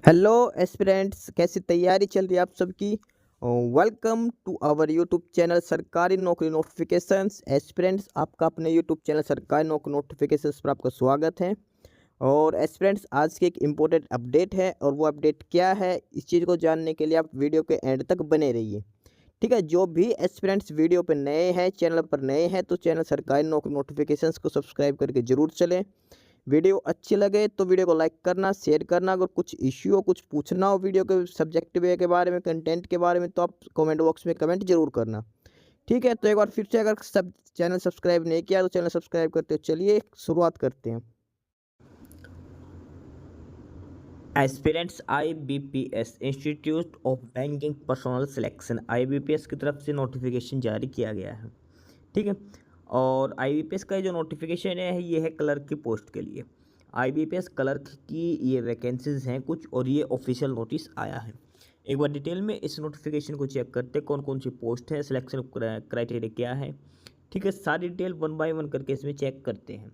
Hello aspirants, कैसी तैयारी चल रही है आप सबकी। Welcome to our YouTube channel Sarkari Naukri notifications. Aspirants, आपका अपने YouTube channel Sarkari Naukri notifications पर आपका स्वागत है। और एस्पिरेंट्स, आज की एक इम्पोर्टेंट अपडेट है, और वो अपडेट क्या है इस चीज़ को जानने के लिए आप वीडियो के एंड तक बने रहिए। ठीक है, जो भी एस्पिरेंट्स वीडियो पर नए हैं, चैनल पर नए हैं, तो चैनल सरकारी नौकरी नोटिफिकेशंस को सब्सक्राइब करके जरूर चलें। वीडियो अच्छी लगे तो वीडियो को लाइक करना, शेयर करना। अगर कुछ इश्यू हो, कुछ पूछना हो वीडियो के सब्जेक्ट वे के बारे में, कंटेंट के बारे में, तो आप कमेंट बॉक्स में कमेंट जरूर करना। ठीक है, तो एक बार फिर से, अगर सब चैनल सब्सक्राइब नहीं किया तो चैनल सब्सक्राइब करते हो। चलिए शुरुआत करते हैं। Aspirants IBPS institute of banking personal selection IBPS की तरफ से नोटिफिकेशन जारी किया गया है। ठीक है, और IBPS का जो नोटिफिकेशन है ये है क्लर्क की पोस्ट के लिए। IBPS क्लर्क की ये वैकेंसीज हैं कुछ, और ये ऑफिशियल नोटिस आया है। एक बार डिटेल में इस नोटिफिकेशन को चेक करते हैं, कौन कौन सी पोस्ट है, सिलेक्शन क्राइटेरिया क्या है। ठीक है, सारी डिटेल वन बाय वन करके इसमें चेक करते हैं।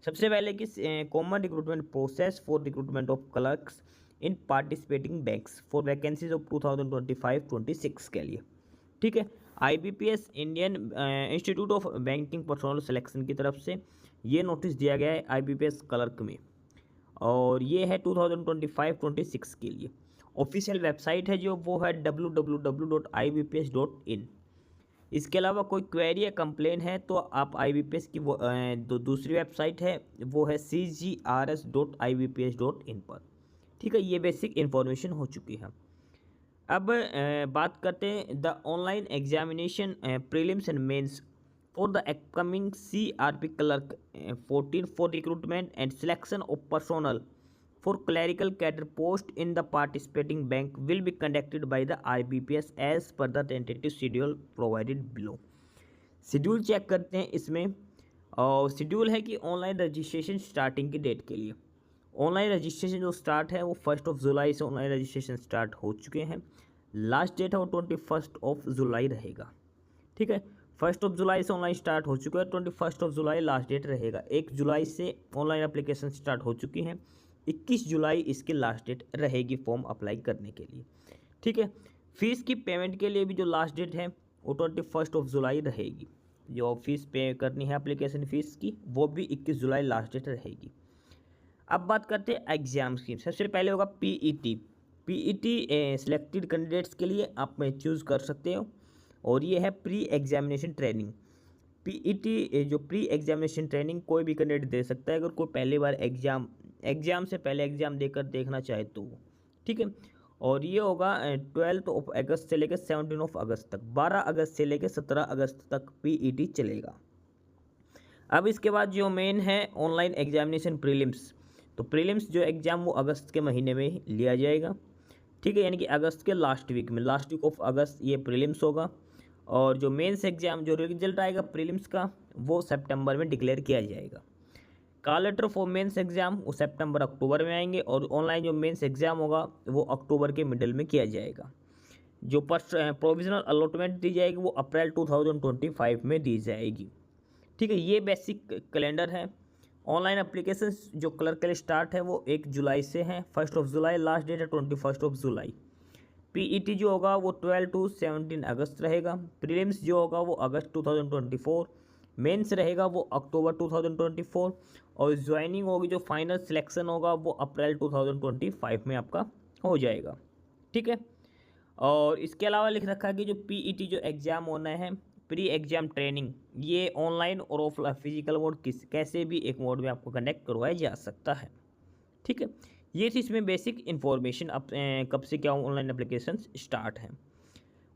सबसे पहले कि common recruitment process for recruitment of clerks in participating banks for vacancies of 2025-26 के लिए। ठीक है, IBPS Indian institute of banking personal selection की तरफ से ये नोटिस दिया गया है IBPS क्लर्क में, और ये है 2025-26 के लिए। ऑफिशियल वेबसाइट है जो वो है www.ibps.in। इसके अलावा कोई क्वेरी या कंप्लेन है तो आप IBPS की वो दूसरी वेबसाइट है, वो है cgrs.ibps.in पर। ठीक है, ये बेसिक इन्फॉर्मेशन हो चुकी है। अब बात करते हैं the online examination prelims and mains for the upcoming CRP clerk 14 for recruitment and selection of personnel for clerical cadre post in the participating bank will be conducted by the IBPS as per the tentative schedule provided below। Schedule check करते हैं इसमें, और schedule है कि online registration starting की date के लिए। Online registration जो स्टार्ट है वो 1 जुलाई से ऑनलाइन रजिस्ट्रेशन स्टार्ट हो चुके हैं। लास्ट डेट है वो 21 जुलाई रहेगा। ठीक है, 1 जुलाई से ऑनलाइन स्टार्ट हो चुका है, 21 जुलाई लास्ट डेट रहेगा। 1 जुलाई से ऑनलाइन एप्लीकेशन स्टार्ट हो चुकी हैं, 21 जुलाई इसकी लास्ट डेट रहेगी फॉर्म अप्लाई करने के लिए। ठीक है, फीस की पेमेंट के लिए भी जो लास्ट डेट है वो 21 जुलाई रहेगी। जो फीस पे करनी है एप्लीकेशन फ़ीस की, वो भी 21 जुलाई लास्ट डेट रहेगी। अब बात करते हैं एग्जाम्स की। सबसे पहले होगा पीईटी सिलेक्टेड कैंडिडेट्स के लिए आप चूज़ कर सकते हो, और ये है प्री एग्जामिनेशन ट्रेनिंग। पीईटी जो प्री एग्जामिनेशन ट्रेनिंग कोई भी कैंडिडेट दे सकता है, अगर कोई पहली बार एग्ज़ाम से पहले एग्ज़ाम देकर देखना चाहे तो। ठीक है, और ये होगा 12 अगस्त से लेकर 17 अगस्त तक, 12 अगस्त से लेकर 17 अगस्त तक पीईटी चलेगा। अब इसके बाद जो मेन है ऑनलाइन एग्जामिनेशन प्रीलिम्स, तो प्रीलिम्स जो एग्ज़ाम वो अगस्त के महीने में ही लिया जाएगा। ठीक है, यानी कि अगस्त के लास्ट वीक में, लास्ट वीक ऑफ अगस्त ये प्रीलिम्स होगा। और जो मेंस एग्ज़ाम जो रिजल्ट आएगा प्रीलिम्स का, वो सितंबर में डिक्लेयर किया जाएगा। Call letter for mains exam वो सितंबर अक्टूबर में आएंगे, और ऑनलाइन जो मेंस एग्ज़ाम होगा वो अक्टूबर के मिडिल में किया जाएगा। जो प्रोविजनल अलॉटमेंट दी जाएगी वो अप्रैल 2025 में दी जाएगी। ठीक है, ये बेसिक कैलेंडर है। ऑनलाइन एप्लीकेशन जो क्लर्क के लिए स्टार्ट है वो 1 जुलाई से है, 1 जुलाई लास्ट डेट है 21 जुलाई। पीईटी जो होगा वो 12 to 17 अगस्त रहेगा। प्रीलिम्स जो होगा वो अगस्त 2024। मेंस रहेगा वो अक्टूबर 2024, और ज्वाइनिंग होगी जो फाइनल सिलेक्शन होगा वो अप्रैल 2025 में आपका हो जाएगा। ठीक है, और इसके अलावा लिख रखा है कि जो पीईटी जो एग्ज़ाम होना है प्री एग्ज़ाम ट्रेनिंग, ये ऑनलाइन और ऑफलाइन फिजिकल मोड कैसे भी एक मोड में आपको कंडक्ट करवाया जा सकता है। ठीक है, ये थी इसमें बेसिक इन्फॉर्मेशन। अब कब से क्या ऑनलाइन एप्लीकेशन स्टार्ट है।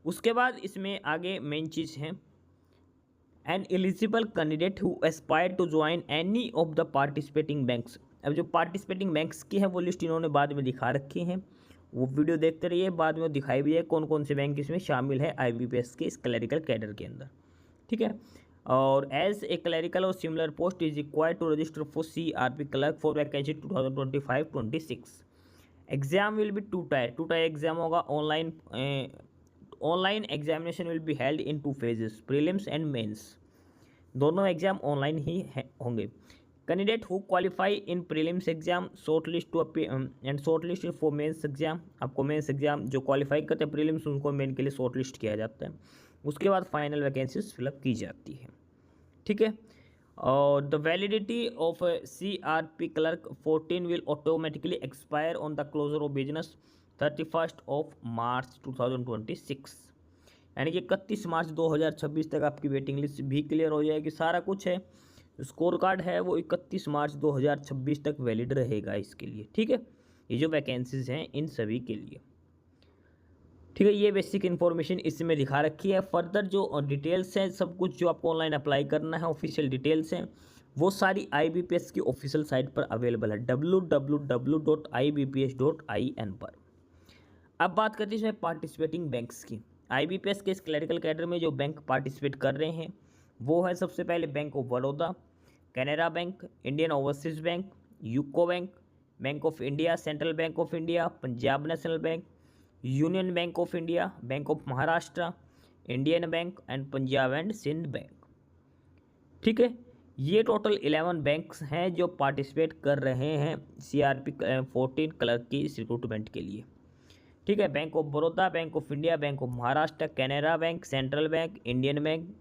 उसके बाद इसमें आगे मेन चीज़ है, an eligible candidate who aspire to join any of the participating banks. अब जो पार्टिसिपेटिंग बैंक्स की है वो लिस्ट इन्होंने बाद में दिखा रखी है, वो वीडियो देखते रहिए, बाद में वो दिखाई भी है कौन कौन से बैंक इसमें शामिल है IBPS के इस क्लरिकल कैडर के अंदर। ठीक है, और एज ए क्लरिकल और similar post is required to register for CRP clerk for vacancy 2025-26। Exam will be two tier exam होगा। Online examination will be held in 2 phases, prelims and mains. दोनों exam online ही होंगे। Candidate who qualify in prelims exam shortlist to and shortlist for mains exam, आपको mains exam जो qualify करते हैं prelims उनको main के लिए शॉर्टलिस्ट किया जाता है, उसके बाद फाइनल वैकेंसीज फिलअप की जाती है। ठीक है, और the validity of CRP clerk 14 will automatically expire on the closure of business 31 March 2026, यानी कि 31 मार्च 2026 तक आपकी वेटिंग लिस्ट भी क्लियर हो जाएगी। सारा कुछ है, स्कोर कार्ड है वो 31 मार्च 2026 तक वैलिड रहेगा इसके लिए। ठीक है, ये जो वैकेंसीज हैं इन सभी के लिए। ठीक है, ये बेसिक इन्फॉर्मेशन इसमें दिखा रखी है। फर्दर जो डिटेल्स हैं सब कुछ जो आपको ऑनलाइन अप्लाई करना है, ऑफिशियल डिटेल्स हैं, वो सारी IBPS की ऑफिशियल साइट पर अवेलेबल है www.ibps.in पर। अब बात करते हैं इसमें पार्टिसिपेटिंग बैंक्स की। IBPS के इस क्लरिकल कैडर में जो बैंक पार्टिसिपेट कर रहे हैं वो है सबसे पहले bank of Baroda, Canara bank, Indian overseas bank, UCO bank, bank of India, central bank of India, Punjab national bank, union bank of India, bank of Maharashtra, Indian bank and Punjab and Sindh bank. ठीक है, ये टोटल 11 बैंक्स हैं जो पार्टिसिपेट कर रहे हैं CRP 14 clerk की recruitment के लिए। ठीक है, bank of Baroda, bank of India, bank of Maharashtra, Canara bank, central bank, Indian bank,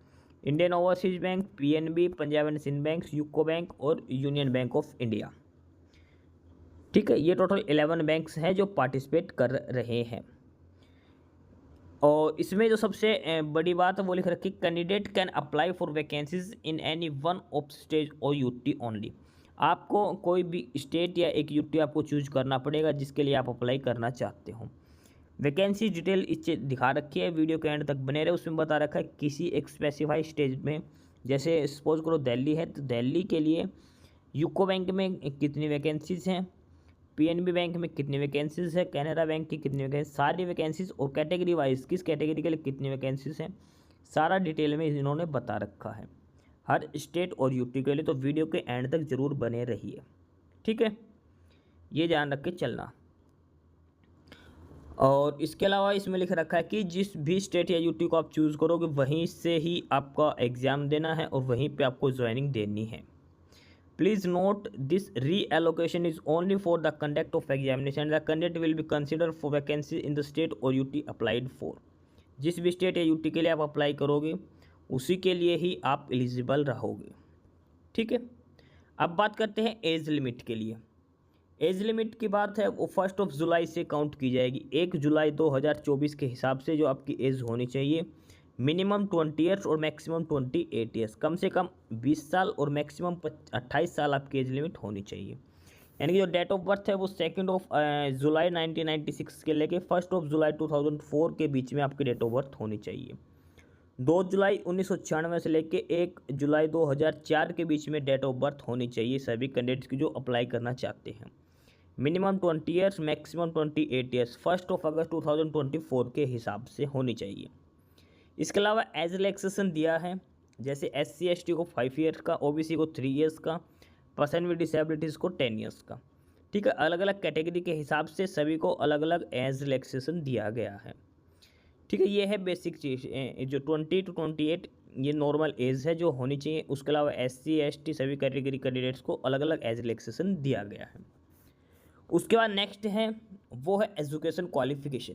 Indian overseas bank, PNB, Punjab and Sindh bank, UCO bank और यूनियन बैंक ऑफ इंडिया। ठीक है, ये टोटल 11 बैंक्स हैं जो पार्टिसिपेट कर रहे हैं। और इसमें जो सबसे बड़ी बात है वो लिख रखी, candidate can apply for vacancies in any one of state और UT ओनली। आपको कोई भी स्टेट या एक UT आपको चूज करना पड़ेगा जिसके लिए आप अप्लाई करना चाहते हो। वैकेंसी डिटेल इससे दिखा रखी है, वीडियो के एंड तक बने रहे। उसमें बता रखा है किसी एक स्पेसिफाइड स्टेज में, जैसे सपोज करो दिल्ली है तो दिल्ली के लिए यूको बैंक में कितनी वैकेंसीज हैं, PNB बैंक में कितनी वैकेंसीज है, कैनरा बैंक की कितनी वैकेंसी, सारी वैकेंसीज और कैटेगरी वाइज किस कैटेगरी के लिए कितनी वैकेंसीज हैं, सारा डिटेल में इन्होंने बता रखा है हर स्टेट और UT के लिए। तो वीडियो के एंड तक जरूर बने रहिए। ठीक है, ये ध्यान रख के चलना। और इसके अलावा इसमें लिख रखा है कि जिस भी स्टेट या UT को आप चूज़ करोगे वहीं से ही आपका एग्ज़ाम देना है और वहीं पे आपको ज्वाइनिंग देनी है। Please note this reallocation is only for the conduct of examination, the candidate will be consider for vacancy in the state और UT अप्लाइड फॉर। जिस भी स्टेट या UT के लिए आप अप्लाई करोगे उसी के लिए ही आप एलिजिबल रहोगे। ठीक है, अब बात करते हैं एज लिमिट के लिए। एज लिमिट की बात है वो 1 जुलाई से काउंट की जाएगी। 1 जुलाई 2024 के हिसाब से जो आपकी एज होनी चाहिए मिनिमम 20 ईयर्स और मैक्सिमम 28 ईयर्स, कम से कम 20 साल और मैक्सिमम 28 साल आपकी एज लिमिट होनी चाहिए। यानी कि जो डेट ऑफ बर्थ है वो 2 जुलाई 1996 के लेके 1 जुलाई 2004 के बीच में आपकी डेट ऑफ बर्थ होनी चाहिए। 2 जुलाई 1996 से लेके 1 जुलाई 2004 के बीच में डेट ऑफ बर्थ होनी चाहिए सभी कैंडिडेट्स की जो अप्लाई करना चाहते हैं। मिनिमम 20 ईयर्स, मैक्सिमम 28 ईयर्स 1 अगस्त 2024 के हिसाब से होनी चाहिए। इसके अलावा एज रिलैक्सेशन दिया है, जैसे SC ST को 5 ईयर्स का, OBC को 3 ईयर्स का, पर्सन विद डिसेबिलिटीज़ को 10 ईयर्स का। ठीक है, अलग अलग कैटेगरी के हिसाब से सभी को अलग अलग एज रिलैक्सेशन दिया गया है। ठीक है, ये है बेसिक चीज़। जो 20 to 28 ये नॉर्मल एज है जो होनी चाहिए। उसके अलावा SC ST सभी कैटेगरी कैंडिडेट्स को अलग अलग एज रिलैक्सेशन दिया गया है। उसके बाद नेक्स्ट है वो है एजुकेशन क्वालिफिकेशन।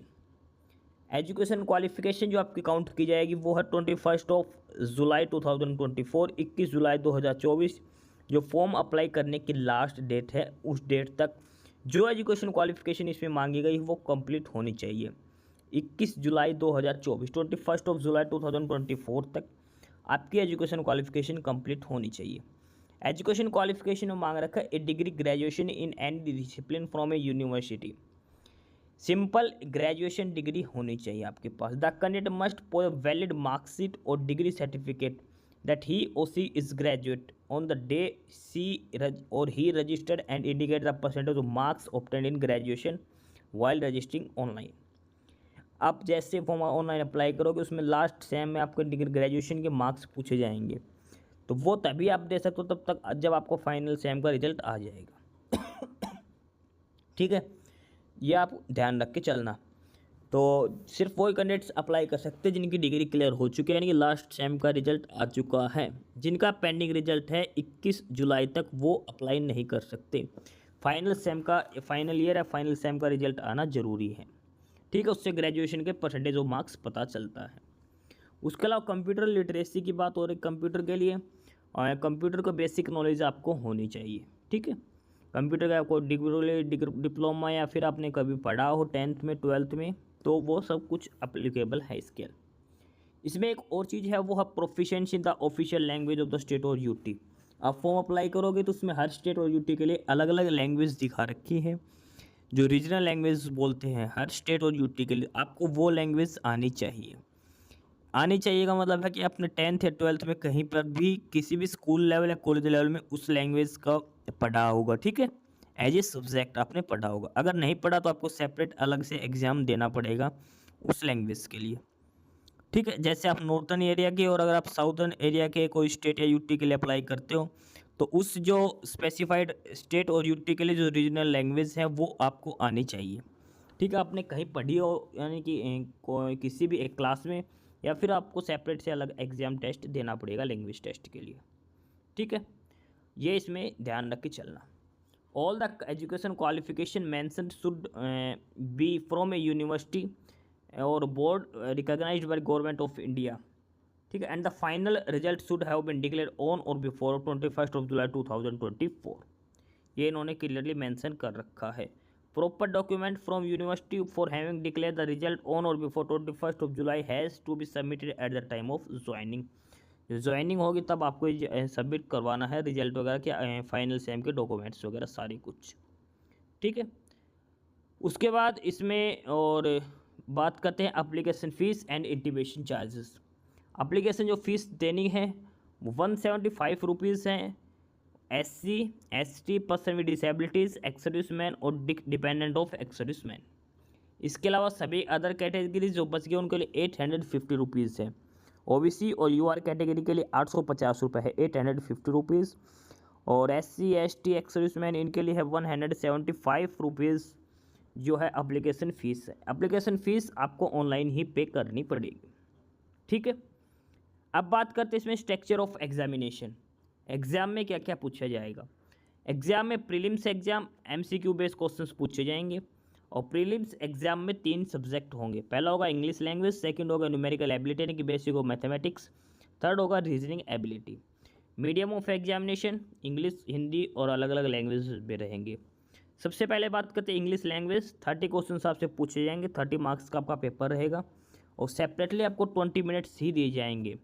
एजुकेशन क्वालिफिकेशन जो आपकी काउंट की जाएगी वो है 21 जुलाई 2024, 21 जुलाई 2024 जो फॉर्म अप्लाई करने की लास्ट डेट है उस डेट तक जो एजुकेशन क्वालिफिकेशन इसमें मांगी गई वो कंप्लीट होनी चाहिए। 21 जुलाई 2024, 21 जुलाई 2024 तक आपकी एजुकेशन क्वालिफिकेशन कंप्लीट होनी चाहिए। एजुकेशन क्वालिफिकेशन में मांग रखा है a degree graduation in any discipline from a university. Simple graduation degree होनी चाहिए आपके पास। The candidate must possess valid marksheet और degree certificate that he or she is graduate on the day or he registered and indicate the percentage of marks obtained in graduation while registering online. आप जैसे form online apply करोगे उसमें last sem में आपके degree graduation के marks पूछे जाएंगे, तो वो तभी आप दे सकते हो तब तक जब आपको फाइनल सेम का रिजल्ट आ जाएगा। ठीक है, ये आप ध्यान रख के चलना। तो सिर्फ वही कैंडिडेट्स अप्लाई कर सकते हैं जिनकी डिग्री क्लियर हो चुकी है, यानी कि लास्ट सेम का रिजल्ट आ चुका है। जिनका पेंडिंग रिजल्ट है 21 जुलाई तक वो अप्लाई नहीं कर सकते। फाइनल सेम का फाइनल ईयर है, फाइनल सेम का रिजल्ट आना जरूरी है, ठीक है। उससे ग्रेजुएशन के परसेंटेज ऑफ मार्क्स पता चलता है। उसके अलावा कंप्यूटर लिटरेसी की बात हो रही, कंप्यूटर के लिए कंप्यूटर का बेसिक नॉलेज आपको होनी चाहिए, ठीक है। कंप्यूटर का आपको डिप्लोमा या फिर आपने कभी पढ़ा हो 10th में 12th में, तो वो सब कुछ अप्लीकेबल है इसके। इसमें एक और चीज़ है, वो है proficiency in the official language of the state और यूटी। आप फॉर्म अप्लाई करोगे तो उसमें हर स्टेट और यूटी के लिए अलग अलग लैंग्वेज दिखा रखी है, जो रीजनल लैंग्वेज बोलते हैं। हर स्टेट और यूटी के लिए आपको वो लैंग्वेज आनी चाहिए। आनी चाहिए का मतलब है कि आपने 10th या 12th में कहीं पर भी किसी भी स्कूल लेवल या कॉलेज लेवल में उस लैंग्वेज का पढ़ा होगा, ठीक है। एज ए सब्जेक्ट आपने पढ़ा होगा। अगर नहीं पढ़ा तो आपको सेपरेट अलग से एग्ज़ाम देना पड़ेगा उस लैंग्वेज के लिए, ठीक है। जैसे आप नॉर्थन एरिया के और अगर आप साउथर्न एरिया के कोई स्टेट या यूटी के लिए अप्लाई करते हो तो उस जो स्पेसिफाइड स्टेट और यूटी के लिए जो रीजनल लैंग्वेज है वो आपको आनी चाहिए, ठीक है। आपने कहीं पढ़ी हो, यानी कि किसी भी एक क्लास में, या फिर आपको सेपरेट से अलग एग्ज़ाम टेस्ट देना पड़ेगा लैंग्वेज टेस्ट के लिए, ठीक है। ये इसमें ध्यान रख के चलना। All the education qualification mentioned should be from a university or board recognized by government of India, ठीक है। And the final result should have been declare on or before 21 July 2024। ये इन्होंने क्लियरली मेंशन कर रखा है। Proper document from university for having declare the result on or before 21 July has to be submitted at the time of joining. जो joining होगी तब आपको submit करवाना है रिजल्ट वगैरह के, फाइनल सेम के डॉक्यूमेंट्स वगैरह सारी कुछ, ठीक है। उसके बाद इसमें और बात करते हैं application fees and intimation charges. Application जो फ़ीस देनी है वो 175 रुपीज़ हैं। SC ST person with disabilities, ex serviceman और डिपेंडेंट ऑफ एक्स सर्विसमैन। इसके अलावा सभी अदर कैटेगरीज जो बच गए उनके लिए 850 रुपीज़ है। OBC और UR कैटेगरी के लिए 850 रुपये है, 850 रुपीज़। और SC ST एक्स सर्विसमैन इनके लिए है 175 रुपीज़ जो है एप्लीकेशन फ़ीस है। एप्लीकेशन फ़ीस आपको ऑनलाइन ही पे करनी पड़ेगी, ठीक है। अब बात करते हैं इसमें स्ट्रक्चर ऑफ एग्जामिनेशन। एग्ज़ाम में क्या क्या पूछा जाएगा। एग्ज़ाम में prelims exam MCQ based questions पूछे जाएंगे। और प्रीलिम्स एग्ज़ाम में 3 सब्जेक्ट होंगे। पहला होगा इंग्लिश लैंग्वेज, सेकंड होगा न्यूमेरिकल एबिलिटी यानी कि बेसिक ऑफ मैथमेटिक्स, थर्ड होगा reasoning ability. Medium of examination English, Hindi और अलग अलग लैंग्वेज में रहेंगे। सबसे पहले बात करते हैं इंग्लिश लैंग्वेज। 30 क्वेश्चन आपसे पूछे जाएंगे, 30 मार्क्स का आपका पेपर रहेगा और सेपरेटली आपको 20 मिनट्स ही दिए जाएंगे,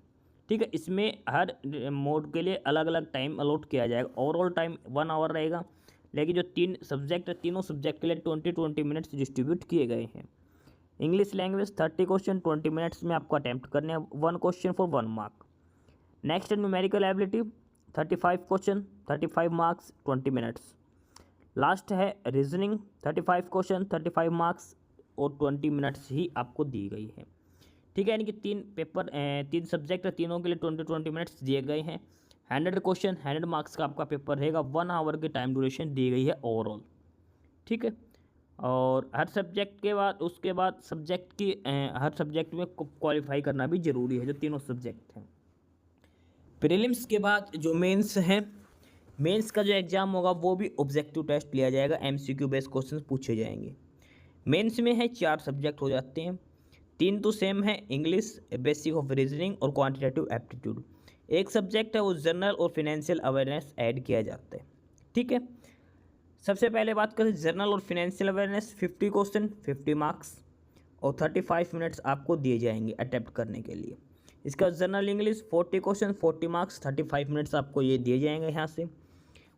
ठीक है। इसमें हर मोड के लिए अलग अलग टाइम अलॉट किया जाएगा। ओवरऑल टाइम 1 आवर रहेगा, लेकिन जो 3 सब्जेक्ट है तीनों सब्जेक्ट के लिए 20 मिनट्स डिस्ट्रीब्यूट किए गए हैं। इंग्लिश लैंग्वेज 30 क्वेश्चन 20 मिनट्स में आपको अटैम्प्ट करने हैं, 1 question for 1 mark. Next numerical ability 35 question 35 marks 20 minutes. Last है रीजनिंग 35 क्वेश्चन 35 मार्क्स और 20 मिनट्स ही आपको दी गई है, ठीक है। यानी कि 3 पेपर 3 सब्जेक्ट है, तीनों के लिए 20 मिनट्स दिए गए हैं। 100 क्वेश्चन 100 मार्क्स का आपका पेपर रहेगा। 1 आवर की टाइम ड्यूरेशन दी गई है ओवरऑल, ठीक है। और हर सब्जेक्ट के बाद उसके बाद सब्जेक्ट की हर सब्जेक्ट में क्वालिफाई करना भी ज़रूरी है, जो तीनों सब्जेक्ट हैं। प्रीलिम्स के बाद जो मेंस है, मेंस का जो एग्ज़ाम होगा वो भी ऑब्जेक्टिव टेस्ट लिया जाएगा, MCQ बेस्ड क्वेश्चन पूछे जाएंगे। मेंस में है 4 सब्जेक्ट हो जाते हैं, 3 तो सेम है, इंग्लिश, बेसिक ऑफ रीजनिंग और क्वांटिटेटिव एप्टीट्यूड। एक सब्जेक्ट है वो जनरल और फिनेंशियल अवेयरनेस ऐड किया जाता है, ठीक है। सबसे पहले बात करें जनरल और फिनेंशियल अवेयरनेस। 50 क्वेश्चन 50 मार्क्स और 35 मिनट्स आपको दिए जाएंगे अटैम्प्ट करने के लिए। इसका general English 40 question 40 marks 35 minutes आपको ये दिए जाएंगे यहाँ से।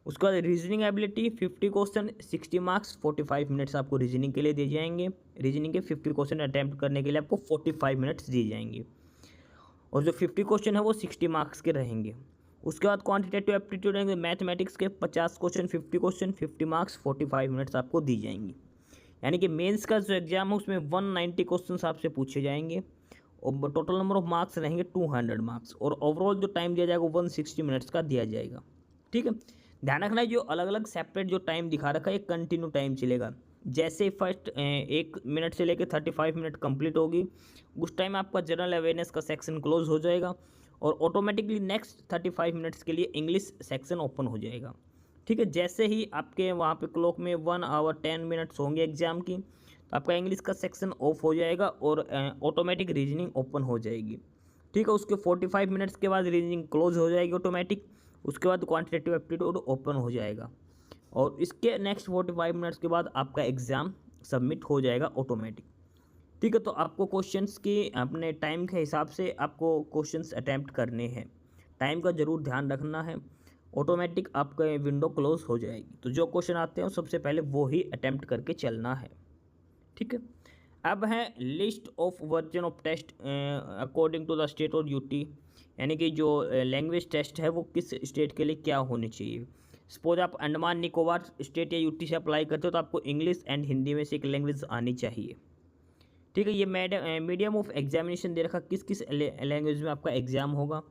उसके बाद reasoning ability 50 question 60 marks 45 minutes आपको रीजनिंग के लिए दिए जाएंगे। रीजनिंग के 50 क्वेश्चन अटैम्प्ट करने के लिए आपको 45 मिनट्स दिए जाएंगे और जो 50 क्वेश्चन है वो 60 मार्क्स के रहेंगे। उसके बाद क्वांटिटेटिव एप्टीट्यूड रहेंगे मैथमेटिक्स के 50 क्वेश्चन 50 क्वेश्चन 50 मार्क्स 45 मिनट्स आपको दी जाएंगी। यानी कि मेंस का जो एग्जाम है उसमें 190 क्वेश्चन आपसे पूछे जाएंगे और टोटल नंबर ऑफ मार्क्स रहेंगे 200 मार्क्स और ओवरऑल जो टाइम दिया जाएगा 160 मिनट्स का दिया जाएगा, ठीक है। ध्यान रखना है जो अलग अलग सेपरेट जो टाइम दिखा रखा है कंटिन्यू टाइम चलेगा। जैसे फर्स्ट 1 मिनट से लेकर 35 मिनट कंप्लीट होगी, उस टाइम आपका जनरल अवेयरनेस का सेक्शन क्लोज हो जाएगा और ऑटोमेटिकली नेक्स्ट 35 मिनट्स के लिए इंग्लिश सेक्शन ओपन हो जाएगा। ठीक है, जैसे ही आपके वहाँ पे क्लॉक में 1 आवर 10 मिनट्स होंगे एग्जाम की, तो आपका इंग्लिश का सेक्शन ऑफ हो जाएगा और ऑटोमेटिक रीजनिंग ओपन हो जाएगी। ठीक है, उसके 45 मिनट्स के बाद रीजनिंग क्लोज हो जाएगी ऑटोमेटिक, उसके बाद क्वांटिटेटिव एप्टीट्यूड ओपन हो जाएगा और इसके नेक्स्ट 45 मिनट्स के बाद आपका एग्ज़ाम सबमिट हो जाएगा ऑटोमेटिक। ठीक है, तो आपको क्वेश्चंस की अपने टाइम के हिसाब से आपको क्वेश्चंस अटैम्प्ट करने हैं, टाइम का ज़रूर ध्यान रखना है, ऑटोमेटिक आपका विंडो क्लोज हो जाएगी। तो जो क्वेश्चन आते हैं सबसे पहले वो ही अटैम्प्ट करके चलना है। ठीक है, अब है list of version of test according to the state और यूटी, यानी कि जो लैंग्वेज टेस्ट है वो किस स्टेट के लिए क्या होनी चाहिए। सपोज आप अंडमान निकोबार स्टेट या यूटी से अप्लाई करते हो तो आपको इंग्लिश एंड हिंदी में से एक लैंग्वेज आनी चाहिए। ठीक है, ये मीडियम ऑफ एग्जामिनेशन दे रखा किस किस लैंग्वेज में आपका एग्ज़ाम होगा।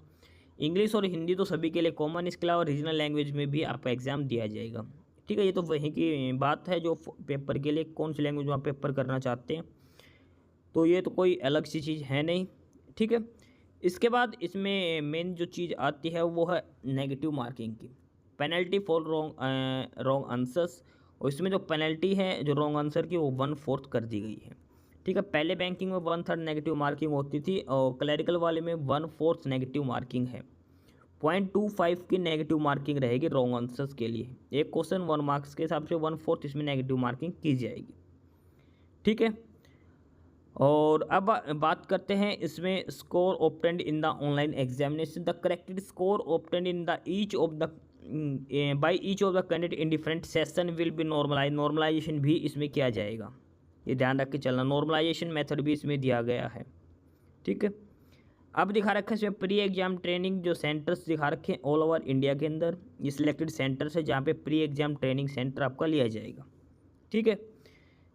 इंग्लिश और हिंदी तो सभी के लिए कॉमन, इसके अलावा रीजनल लैंग्वेज में भी आपका एग्ज़ाम दिया जाएगा। ठीक है, ये तो वहीं की बात है जो पेपर के लिए कौन सी लैंग्वेज में आप पेपर करना चाहते हैं, तो ये तो कोई अलग सी चीज़ है नहीं। ठीक है, इसके बाद इसमें मेन जो चीज़ आती है वो है नेगेटिव मार्किंग की, पेनल्टी फॉर रॉन्ग आंसर्स। और इसमें जो पेनल्टी है जो रॉन्ग आंसर की वो 1/4 कर दी गई है। ठीक है, पहले बैंकिंग में 1/3 नेगेटिव मार्किंग होती थी और क्लरिकल वाले में 1/4 नेगेटिव मार्किंग है। 0.25 की नेगेटिव मार्किंग रहेगी रॉन्ग आंसर्स के लिए। एक क्वेश्चन 1 मार्क्स के हिसाब से 1/4 इसमें नेगेटिव मार्किंग की जाएगी। ठीक है, और अब बात करते हैं इसमें score obtained in the online examination. The corrected score obtained in the each of the by each of the candidate in different session will be normalize. Normalization भी इसमें किया जाएगा, ये ध्यान रख के चलना, नॉर्मलाइजेशन मेथड भी इसमें दिया गया है। ठीक है, अब दिखा रखा है इसमें प्री एग्जाम ट्रेनिंग जो सेंटर्स दिखा रखे हैं ऑल ओवर इंडिया के अंदर, ये सिलेक्टेड सेंटर्स है जहाँ पे प्री एग्जाम ट्रेनिंग सेंटर आपका लिया जाएगा। ठीक है,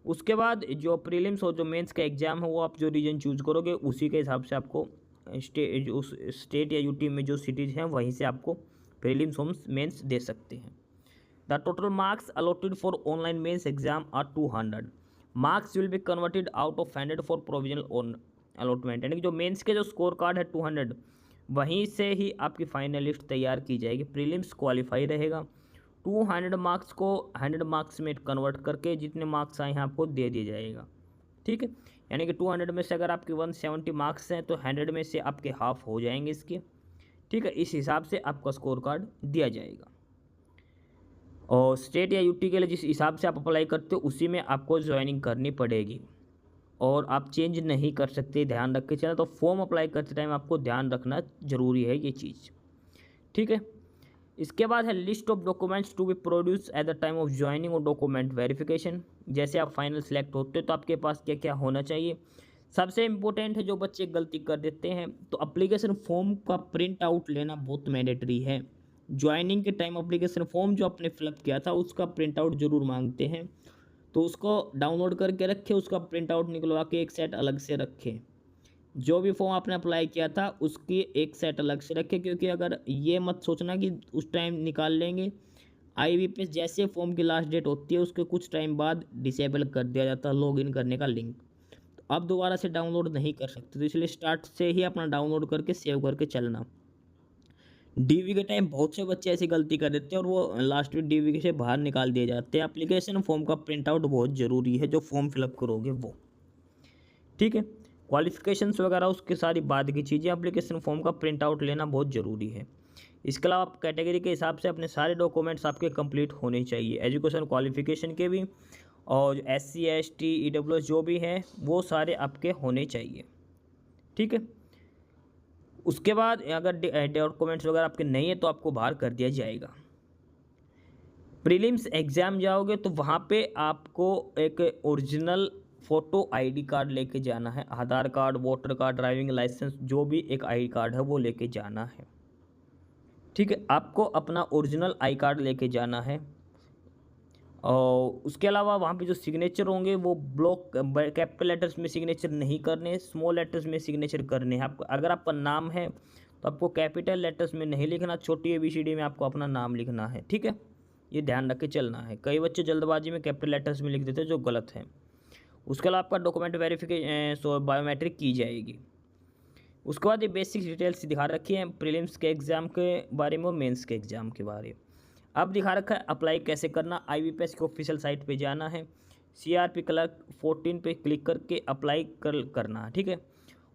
उसके बाद जो प्रीलिम्स और जो मेंस का एग्ज़ाम है वो आप जो रीजन चूज करोगे उसी के हिसाब से आपको उस स्टेट या यूटी में जो सिटीज़ हैं वहीं से आपको प्रीलिम्स और मेंस दे सकते हैं। The total marks allotted for online mains exam are 200। Marks will be converted out of 100 for provisional on allotment, यानी कि जो मेंस के जो स्कोर कार्ड है 200 वहीं से ही आपकी फाइनल लिस्ट तैयार की जाएगी। प्रीलिम्स क्वालिफाई रहेगा, 200 मार्क्स को 100 मार्क्स में कन्वर्ट करके जितने मार्क्स आए हैं आपको दे दिया जाएगा। ठीक है, यानी कि 200 में से अगर आपके 170 मार्क्स हैं तो 100 में से आपके हाफ हो जाएंगे इसके। ठीक है, इस हिसाब से आपका स्कोर कार्ड दिया जाएगा और स्टेट या यूटी के लिए जिस हिसाब से आप अप्लाई करते हो उसी में आपको ज्वाइनिंग करनी पड़ेगी और आप चेंज नहीं कर सकते, ध्यान रख के चलें। तो फॉर्म अप्लाई करते टाइम आपको ध्यान रखना जरूरी है ये चीज़। ठीक है, इसके बाद है list of documents to be produce at the time of joining और डॉक्यूमेंट वेरिफिकेशन। जैसे आप फाइनल सेलेक्ट होते हो तो आपके पास क्या क्या होना चाहिए। सबसे इम्पोर्टेंट है, जो बच्चे गलती कर देते हैं, तो अप्लीकेशन फॉर्म का प्रिंट आउट लेना बहुत मैंडेटरी है। ज्वाइनिंग के टाइम अप्लीकेशन फॉर्म जो आपने फिलअप किया था उसका प्रिंट आउट जरूर मांगते हैं, तो उसको डाउनलोड करके रखें, उसका प्रिंट आउट निकलवा के एक सेट अलग से रखें। जो भी फॉर्म आपने अप्लाई किया था उसकी एक सेट अलग से रखें, क्योंकि अगर ये मत सोचना कि उस टाइम निकाल लेंगे, IBPS जैसे फॉर्म की लास्ट डेट होती है उसके कुछ टाइम बाद डिसेबल कर दिया जाता है लॉगिन करने का लिंक, तो अब दोबारा से डाउनलोड नहीं कर सकते। तो इसलिए स्टार्ट से ही अपना डाउनलोड करके सेव करके चलना। DV के टाइम बहुत से बच्चे ऐसी गलती कर देते हैं और वो लास्ट में DV से बाहर निकाल दिए जाते हैं। एप्लीकेशन फॉर्म का प्रिंट आउट बहुत ज़रूरी है, जो फॉर्म फिलअप करोगे वो। ठीक है, क्वालिफिकेशंस वगैरह उसके सारी बाद की चीज़ें, एप्लीकेशन फॉर्म का प्रिंट आउट लेना बहुत ज़रूरी है। इसके अलावा आप कैटेगरी के हिसाब से अपने सारे डॉक्यूमेंट्स आपके कंप्लीट होने चाहिए, एजुकेशन क्वालिफिकेशन के भी, और SC ST EWS जो भी है वो सारे आपके होने चाहिए। ठीक है, उसके बाद अगर डॉक्यूमेंट्स वगैरह आपके नहीं है तो आपको बाहर कर दिया जाएगा। प्रीलिम्स एग्ज़ाम जाओगे तो वहाँ पे आपको एक ओरिजिनल फ़ोटो ID कार्ड लेके जाना है, Aadhaar card, voter card, driving license, जो भी एक ID कार्ड है वो लेके जाना है। ठीक है, आपको अपना ओरिजिनल आई कार्ड लेके जाना है। और उसके अलावा वहाँ पे जो सिग्नेचर होंगे वो ब्लॉक कैपिटल लेटर्स में सिग्नेचर नहीं करने, स्मॉल लेटर्स में सिग्नेचर करने हैं। आपको अगर आपका नाम है तो आपको कैपिटल लेटर्स में नहीं लिखना, छोटी ABCD में आपको अपना नाम लिखना है। ठीक है, ये ध्यान रख के चलना है। कई बच्चे जल्दबाजी में कैपिटल लेटर्स में लिख देते हैं जो गलत है। उसके अलावा आपका डॉक्यूमेंट वेरिफिकेशन बायोमेट्रिक की जाएगी। उसके बाद ये बेसिक डिटेल्स दिखा रखी है प्रीलिम्स के एग्ज़ाम के बारे में और मेंस के एग्ज़ाम के बारे में। अब दिखा रखा है अप्लाई कैसे करना। IBPS की ऑफिशियल साइट पे जाना है, CRP क्लर्क 14 पे क्लिक करके अप्लाई करना है, ठीक है।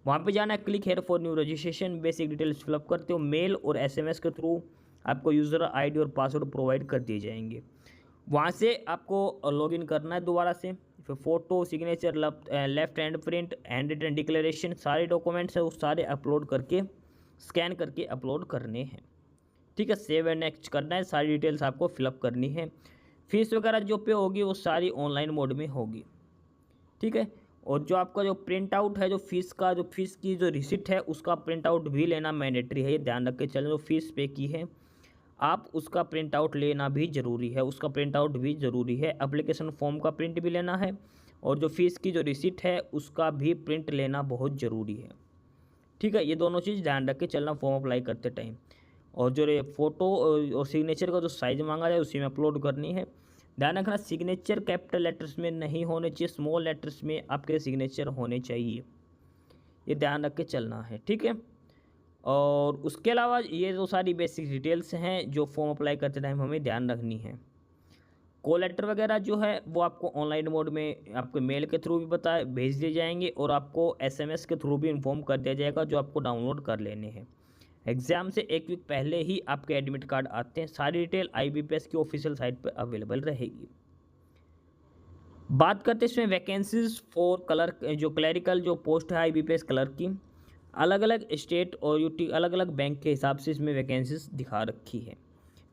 वहाँ पे जाना है, click here for new registration, basic details fill up करते हो, मेल और SMS के थ्रू आपको यूज़र ID और पासवर्ड प्रोवाइड कर दिए जाएंगे। वहाँ से आपको लॉगिन करना है दोबारा से, फिर photo, signature, left hand print, hand written declaration, सारे डॉक्यूमेंट्स हैं वो सारे अपलोड करके स्कैन करके अपलोड करने हैं, ठीक है। सेव एंड नेक्स्ट करना है, सारी डिटेल्स आपको फिलअप करनी है। फीस वगैरह जो पे होगी वो सारी ऑनलाइन मोड में होगी, ठीक है। और जो आपका जो प्रिंट आउट है, जो फीस की जो रिसिप्ट है उसका प्रिंट आउट भी लेना मैंडेटरी है। ये ध्यान रख के चलें, जो फीस पे की है आप उसका प्रिंट आउट लेना भी ज़रूरी है, उसका प्रिंट आउट भी ज़रूरी है। एप्लीकेशन फॉर्म का प्रिंट भी लेना है और जो फीस की जो रिसिप्ट है उसका भी प्रिंट लेना बहुत ज़रूरी है, ठीक है। ये दोनों चीज़ ध्यान रख के चलना फॉर्म अप्लाई करते टाइम। और जो फ़ोटो और सिग्नेचर का जो साइज़ मांगा जाए उसी में अपलोड करनी है। ध्यान रखना सिग्नेचर कैपिटल लेटर्स में नहीं होने चाहिए, स्मॉल लेटर्स में आपके सिग्नेचर होने चाहिए, ये ध्यान रख के चलना है, ठीक है। और उसके अलावा ये जो सारी बेसिक डिटेल्स हैं जो फॉर्म अप्लाई करते टाइम हमें ध्यान रखनी है। कॉल लेटर वगैरह जो है वो आपको ऑनलाइन मोड में आपको मेल के थ्रू भी भेज दिए जाएंगे और आपको SMS के थ्रू भी इन्फॉर्म कर दिया जाएगा, जो आपको डाउनलोड कर लेने हैं। एग्ज़ाम से एक वीक पहले ही आपके एडमिट कार्ड आते हैं। सारी डिटेल IBPS की ऑफिशियल साइट पर अवेलेबल रहेगी। बात करते हैं इसमें वैकेंसीज फॉर क्लर्क, जो क्लरिकल जो पोस्ट है IBPS क्लर्क की, अलग अलग स्टेट और UT अलग अलग बैंक के हिसाब से इसमें वैकेंसीज दिखा रखी है।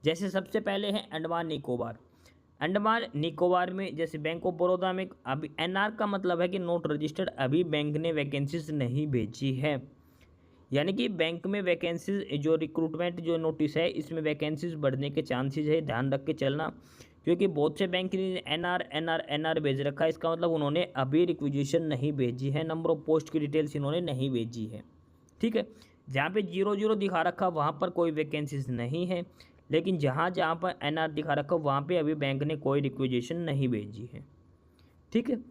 जैसे सबसे पहले है अंडमान निकोबार। अंडमान निकोबार में जैसे बैंक ऑफ बड़ौदा में अभी NR का मतलब है कि नॉट रजिस्टर्ड, अभी बैंक ने वैकेंसीज नहीं भेजी है। यानी कि बैंक में वैकेंसीज जो रिक्रूटमेंट जो नोटिस है इसमें वैकेंसीज बढ़ने के चांसेस है, ध्यान रख के चलना। क्योंकि बहुत से बैंक ने NR भेज रखा है, इसका मतलब उन्होंने अभी रिक्विजिशन नहीं भेजी है, नंबर ऑफ पोस्ट की डिटेल्स इन्होंने नहीं भेजी है, ठीक है। जहाँ पे 00 दिखा रखा वहाँ पर कोई वैकेंसीज नहीं है, लेकिन जहाँ जहाँ पर NR दिखा रखा वहाँ पे अभी बैंक ने कोई रिक्विजिशन नहीं भेजी है, ठीक है।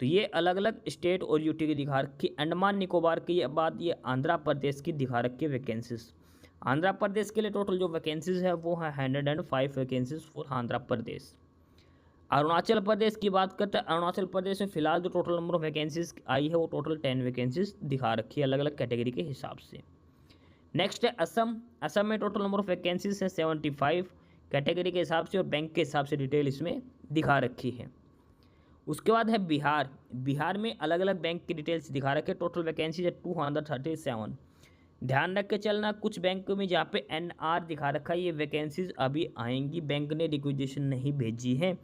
तो ये अलग अलग स्टेट और UT की दिखा रखी। अंडमान निकोबार की बाद ये आंध्र प्रदेश की दिखा रखी वैकेंसीज। आंध्र प्रदेश के लिए टोटल जो वैकेंसीज है वो है 105 वैकेंसीज फॉर आंध्र प्रदेश। अरुणाचल प्रदेश की बात करते हैं, अरुणाचल प्रदेश में फिलहाल जो टोटल नंबर ऑफ वैकेंसीज आई है वो टोटल 10 वैकेंसीज दिखा रखी है अलग अलग कैटेगरी के हिसाब से। नेक्स्ट है असम। असम में टोटल नंबर ऑफ वैकेंसीज है 75 कैटेगरी के हिसाब से और बैंक के हिसाब से डिटेल इसमें दिखा रखी है। उसके बाद है बिहार। बिहार में अलग अलग बैंक की डिटेल्स दिखा रखे, टोटल वैकेंसी है 237। ध्यान रख के चलना, कुछ बैंक में जहाँ पे NR दिखा रखा है ये वैकेंसीज अभी आएंगी, बैंक ने रिक्विजिशन नहीं भेजी है।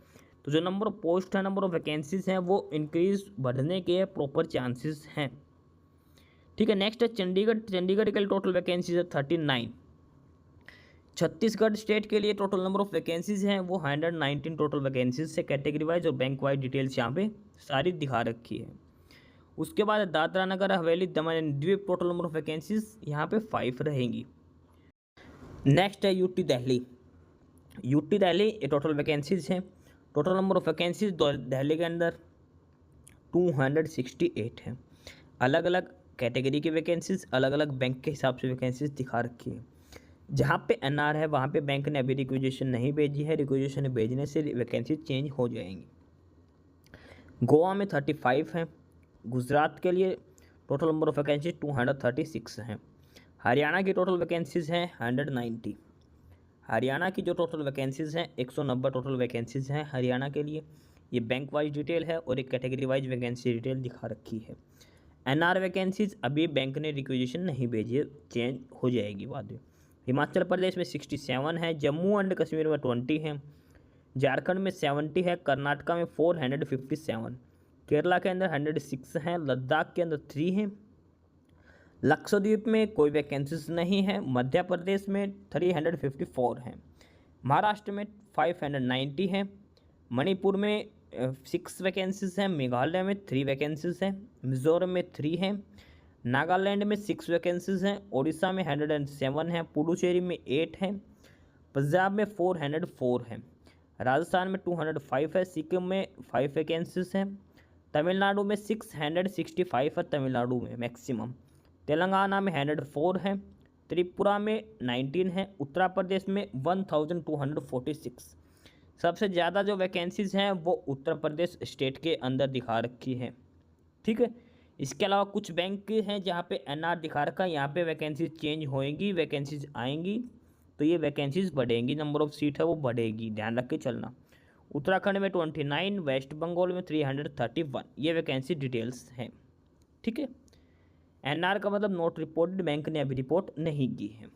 तो जो नंबर ऑफ पोस्ट है, नंबर ऑफ वैकेंसीज हैं वो इंक्रीज बढ़ने के प्रॉपर चांसेस हैं, ठीक है। नेक्स्ट है चंडीगढ़। चंडीगढ़ के लिए टोटल वैकेंसीज है 39। छत्तीसगढ़ स्टेट के लिए टोटल नंबर ऑफ वैकेंसीज हैं वो 119 टोटल वैकेंसीज से कैटेगरी वाइज और बैंक वाइज डिटेल्स यहाँ पे सारी दिखा रखी है। उसके बाद दादरा नगर हवेली दमन एंड द्वीप, टोटल नंबर ऑफ वैकेंसीज यहाँ पे 5 रहेंगी। नेक्स्ट है UT दिल्ली। UT दिल्ली ये टोटल वैकेंसीज हैं, total number of vacancies Delhi के अंदर 268 है। अलग अलग कैटेगरी की वैकेंसीज अलग अलग बैंक के हिसाब से वैकेंसीज दिखा रखी है। जहाँ पे NR है वहाँ पे बैंक ने अभी रिक्विजिशन नहीं भेजी है, रिक्विजिशन भेजने से वैकेंसी चेंज हो जाएंगी। गोवा में 35 है। गुजरात के लिए टोटल नंबर ऑफ वैकेंसी 236 हैं। हरियाणा की टोटल वैकेंसीज हैं 190। हरियाणा की जो टोटल वैकेंसीज हैं 190 टोटल वैकेंसीज हैं हरियाणा के लिए। ये बैंक वाइज डिटेल है और एक कैटेगरी वाइज वैकेंसी डिटेल दिखा रखी है। NR वैकेंसीज अभी बैंक ने रिक्विजिशन नहीं भेजी है, चेंज हो जाएगी बाद में। हिमाचल प्रदेश में 67 है, जम्मू एंड कश्मीर में 20 है, झारखंड में 70 है, कर्नाटका में 457, केरला के अंदर 106 है, लद्दाख के अंदर 3 है, लक्षद्वीप में कोई वैकेंसीज नहीं है, मध्य प्रदेश में 354 है, महाराष्ट्र में 590 है, मणिपुर में 6 वैकेंसीज हैं, मेघालय में 3 वैकेंसीज हैं, मिजोरम में 3 हैं, नागालैंड में 6 वैकेंसीज हैं, उड़ीसा में 107 हैं, पुडुचेरी में 8 हैं, पंजाब में 404 हैं। राजस्थान में 205 है, सिक्किम में 5 वैकेंसीज हैं, तमिलनाडु में 665 है, तमिलनाडु में मैक्सिमम, तेलंगाना में 104 है, त्रिपुरा में 19 है, उत्तर प्रदेश में 1246। सबसे ज़्यादा जो वैकेंसीज हैं वो उत्तर प्रदेश स्टेट के अंदर दिखा रखी है। ठीक है, इसके अलावा कुछ बैंक हैं जहाँ पे एनआर दिखा रखा है, यहाँ पे वैकेंसीज चेंज होएंगी, वैकेंसीज आएंगी तो ये वैकेंसीज बढ़ेंगी, नंबर ऑफ सीट है वो बढ़ेगी, ध्यान रख के चलना। उत्तराखंड में 29, वेस्ट बंगाल में 331, ये वैकेंसी डिटेल्स हैं। ठीक है, एनआर का मतलब नोट रिपोर्टेड, बैंक ने अभी रिपोर्ट नहीं की है।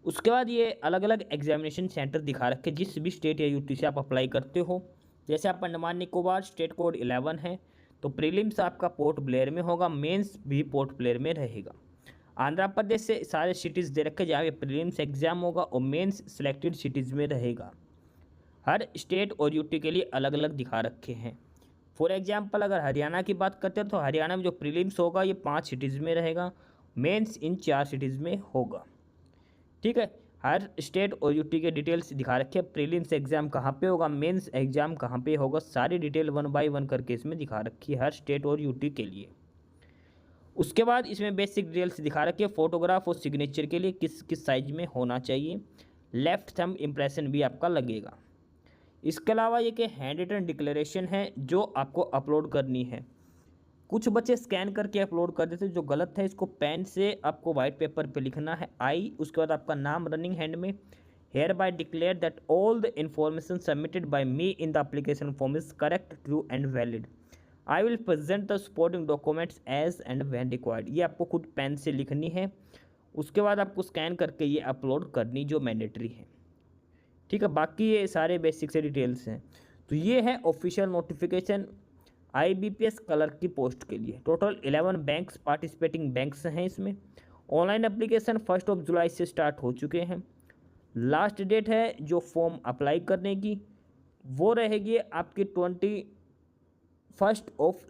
उसके बाद ये अलग अलग एग्जामिनेशन सेंटर दिखा रखे, जिस भी स्टेट या यूटी से आप अप्लाई करते हो। जैसे आप अंडमान निकोबार, स्टेट कोड 11 है, तो प्रीलिम्स आपका पोर्ट ब्लेयर में होगा, मेंस भी पोर्ट ब्लेयर में रहेगा। आंध्र प्रदेश से सारे सिटीज़ दे रखे जहाँ पे प्रीलिम्स एग्जाम होगा और मेंस सिलेक्टेड सिटीज़ में रहेगा। हर स्टेट और यूटी के लिए अलग अलग दिखा रखे हैं। फॉर एग्जाम्पल अगर हरियाणा की बात करते हैं तो हरियाणा में जो प्रीलिम्स होगा ये 5 सिटीज़ में रहेगा, मेंस इन 4 सिटीज़ में होगा। ठीक है, हर स्टेट और यूटी के डिटेल्स दिखा रखे हैं, प्रीलिम्स एग्जाम कहाँ पे होगा, मेंस एग्जाम कहाँ पे होगा, सारी डिटेल 1 बाय 1 करके इसमें दिखा रखी है हर स्टेट और यूटी के लिए। उसके बाद इसमें बेसिक डिटेल्स दिखा रखी है, फोटोग्राफ और सिग्नेचर के लिए किस किस साइज में होना चाहिए, लेफ्ट थंब इम्प्रेशन भी आपका लगेगा। इसके अलावा ये कि हैंड रिटन डिक्लेरेशन है जो आपको अपलोड करनी है। कुछ बच्चे स्कैन करके अपलोड कर देते, जो गलत है। इसको पेन से आपको वाइट पेपर पे लिखना है, आई, उसके बाद आपका नाम रनिंग हैंड में, hereby declare that all the information submitted by me in the application form is correct, true and valid. I will present the supporting documents as and when required. ये आपको खुद pen से लिखनी है, उसके बाद आपको स्कैन करके ये अपलोड करनी जो मैंडेटरी है। ठीक है, बाकी ये सारे बेसिक से डिटेल्स हैं। तो ये है ऑफिशियल नोटिफिकेशन IBPS क्लर्क की पोस्ट के लिए। टोटल 11 बैंक्स पार्टिसिपेटिंग बैंक्स हैं इसमें। ऑनलाइन एप्लीकेशन 1 जुलाई से स्टार्ट हो चुके हैं। लास्ट डेट है जो फॉर्म अप्लाई करने की वो रहेगी आपकी 21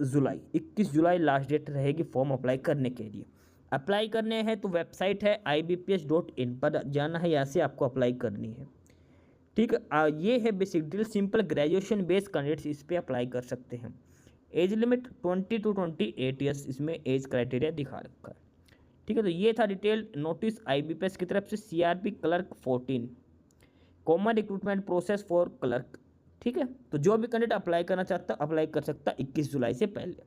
जुलाई, 21 जुलाई लास्ट डेट रहेगी फॉर्म अप्लाई करने के लिए। अप्लाई करने हैं तो वेबसाइट है ibps.in पर जाना है, यहाँ से आपको अप्लाई करनी है। ठीक है, ये है basic detail. Simple graduation based candidates इस पर अप्लाई कर सकते हैं। एज लिमिट 20 to 28 ईयर्स इसमें एज क्राइटेरिया दिखा रखा है। ठीक है, तो ये था डिटेल नोटिस IBPS की तरफ से। CRP clerk 14 common recruitment process for clerk. ठीक है, तो जो भी कैंडिडेट अप्लाई करना चाहता अप्लाई कर सकता 21 जुलाई से पहले।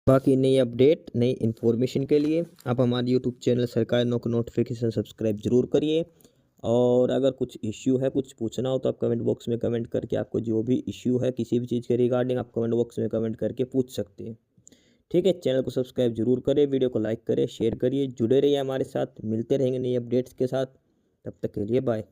बाकी नई अपडेट नई इन्फॉर्मेशन के लिए आप हमारे यूट्यूब चैनल सरकारी नौकरी नोटिफिकेशन सब्सक्राइब जरूर करिए। और अगर कुछ इश्यू है, कुछ पूछना हो तो आप कमेंट बॉक्स में कमेंट करके आपको जो भी इश्यू है किसी भी चीज़ के रिगार्डिंग आप कमेंट बॉक्स में कमेंट करके पूछ सकते हैं। ठीक है, चैनल को सब्सक्राइब जरूर करें, वीडियो को लाइक करें, शेयर करिए, जुड़े रहिए हमारे साथ। मिलते रहेंगे नई अपडेट्स के साथ, तब तक के लिए बाय।